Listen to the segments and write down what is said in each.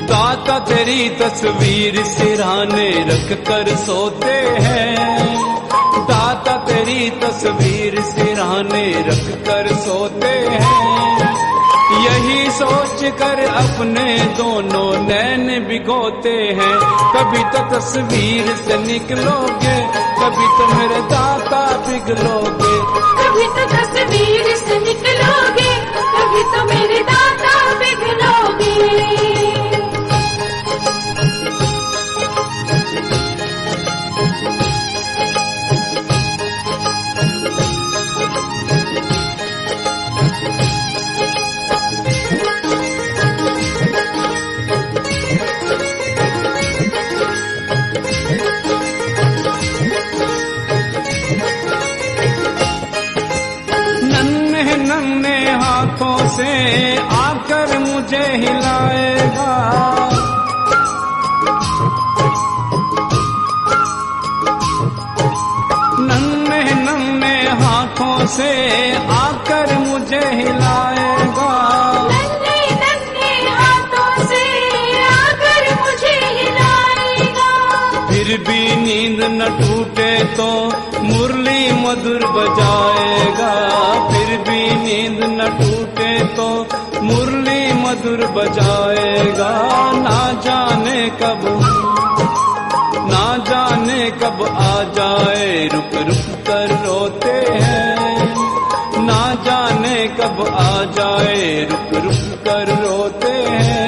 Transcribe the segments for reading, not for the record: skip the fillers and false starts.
दाता तेरी तस्वीर सिरहाने रख कर सोते हैं, दाता तेरी तस्वीर सिरहाने रख कर सोते हैं। यही सोच कर अपने दोनों नैन भिगोते हैं। कभी तो तस्वीर से निकलोगे, कभी तो मेरे दाता पिघलोगे। कभी तो तस्वीर से निकलोगे, कभी तो मेरे दाता पिघलोगे। नन्हे हाथों से आकर मुझे हिलाएगा, नन्हे हाथों से आकर मुझे हिलाएगा। नन्हे हाथों से आकर मुझे हिलाएगा। फिर भी नींद न टूटे तो मुरली मधुर बजाएगा। फिर भी नींद न टूटे तो मुरली मधुर बजाएगा। ना जाने कब आ जाए, रुक रुक कर रोते हैं। ना जाने कब आ जाए, रुक रुक कर रोते हैं।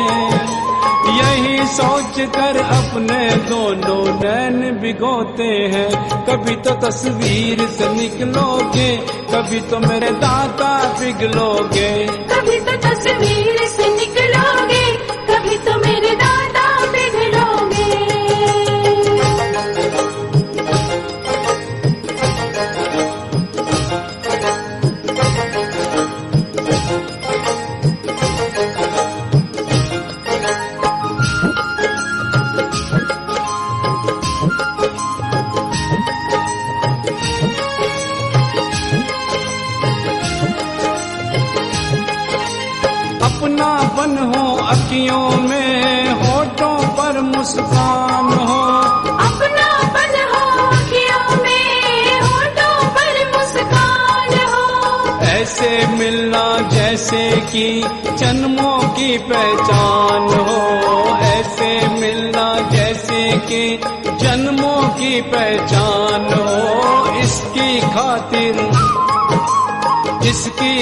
यही सोच कर अपने दोनों नैन भिगोते हैं। कभी तो तस्वीर से निकलोगे, कभी तो मेरे दाता पिघलोगे। कभी तो तस्वीर से निकलोगे, कभी तो मेरे दाता पिघलोगे। अपनापन हो अखियों में, होठों पर मुस्कान हो। अपनापन हो अखियों में, होठों पर मुस्कान हो। ऐसे मिलना जैसे कि जन्मों की पहचान हो। ऐसे मिलना जैसे कि जन्मों की पहचान हो। इसकी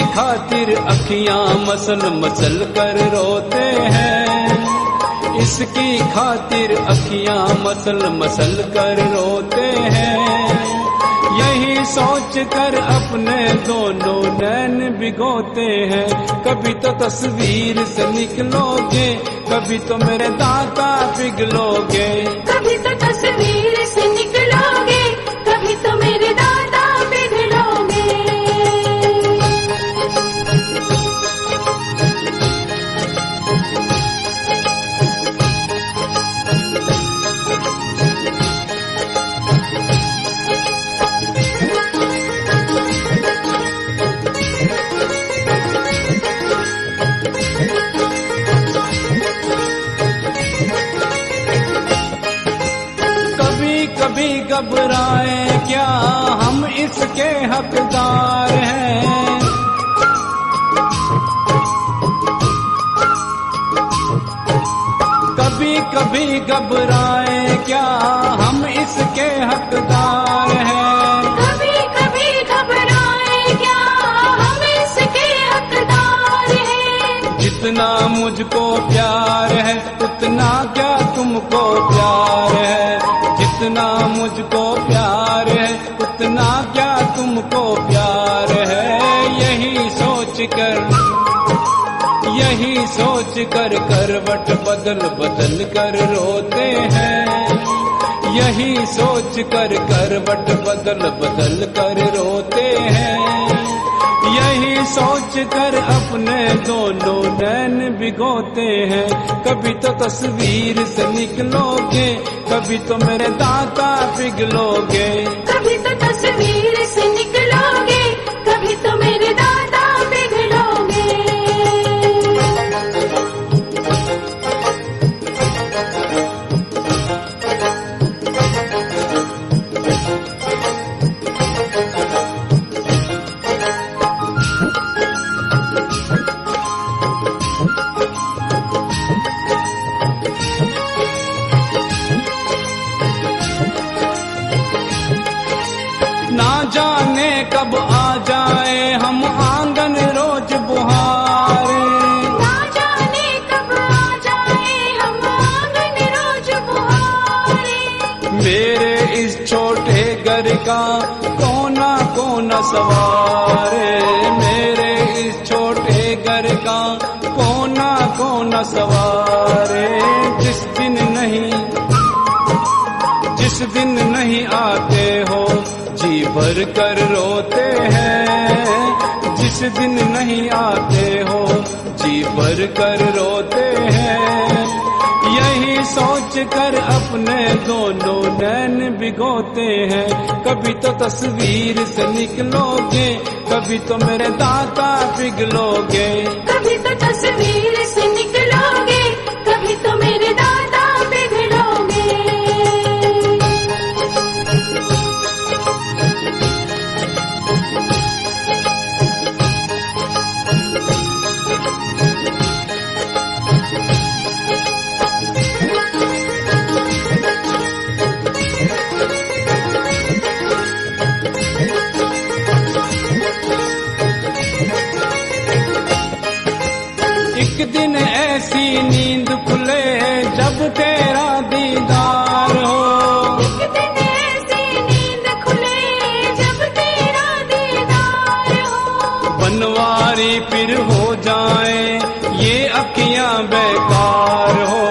खातिर अखियां मसल मसल कर रोते हैं। इसकी खातिर अखियां मसल मसल कर रोते हैं। यही सोच कर अपने दोनों नैन भिगोते हैं। कभी तो तस्वीर से निकलोगे, कभी तो मेरे दाता पिघलोगे। कभी तो तस्वीर से निकलोगे, कभी तो मेरे दाता पिघलोगे। कभी घबराए क्या, हम इसके हकदार हैं। कभी कभी घबराए क्या, हम इसके हकदार हैं। कभी कभी घबराए क्या, हम इसके हकदार हैं। जितना मुझको प्यार है उतना क्या तुमको प्यार है। जितना मुझको प्यार है उतना क्या तुमको प्यार है। यही सोच कर करवट बदल बदल कर रोते हैं। यही सोच कर करवट बदल बदल कर रोते हैं। यही सोच कर अपने दोनों नैन भिगोते हैं। कभी तो तस्वीर से निकलोगे, कभी तो मेरे दाता पिघलोगे। कभी तो तस्वीर से निकलोगे, कभी तो मेरे दाता पिघलोगे। ना जाने कब आ जाए हम आंगन रोज बुहारे। ना जाने कब आ जाए हम आंगन रोज बुहारे। मेरे इस छोटे घर का कोना कोना सवारे। मेरे इस छोटे घर का कोना कोना सवारे। जिस दिन नहीं आते हो जी भर कर रोते हैं। जिस दिन नहीं आते हो जी भर कर रोते हैं। यही सोच कर अपने दोनों नैन भिगोते हैं। कभी तो तस्वीर से निकलोगे, कभी तो मेरे दाता पिघलोगे। कभी तो तस्वीर से निकलोगे, कभी तो मेरे दाता पिघलोगे। एक दिन ऐसी नींद खुले जब तेरा दीदार हो। एक दिन ऐसी नींद खुले जब तेरा दीदार हो। बनवारी फिर हो जाए ये अखियां बेकार हो।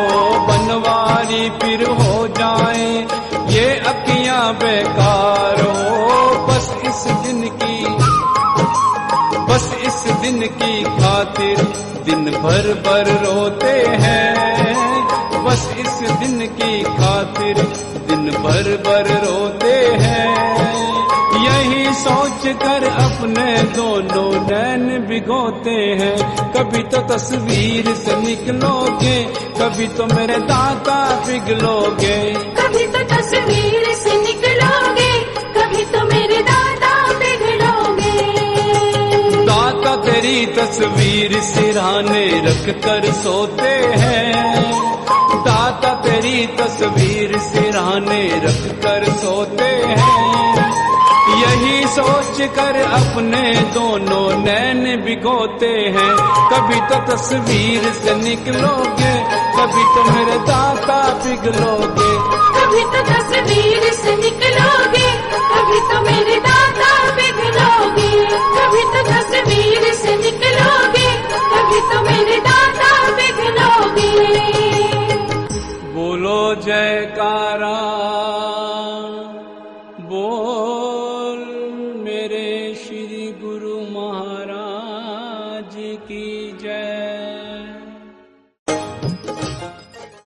बनवारी फिर हो जाए ये अखियां बेकार हो। बस इस दिन की खातिर दिन भर रोते हैं। बस इस दिन की खातिर दिन भर रोते हैं। यही सोच कर अपने दोनों नैन भिगोते हैं। कभी तो तस्वीर से निकलोगे, कभी तो मेरे दाता पिघलोगे। कभी तो तस्वीर से निकलोगे, कभी तो मेरे दाता पिघलोगे। दाता तेरी तस्वीर सिरहाने रख कर सोते हैं। दाता तेरी तस्वीर सिरहाने रख कर सोते हैं। यही सोच कर अपने दोनों नैन भिगोते हैं। कभी तो तस्वीर से निकलोगे, कभी तो मेरे दाता पिघलोगे। कभी तो तस्वीर से निकलोगे, कभी तो मेरे दाता पिघलोगे। कभी तो तस्वीर से निकलोगे, कभी तो मेरे दाता पिघलोगे। बोलो जयकारा बोलो।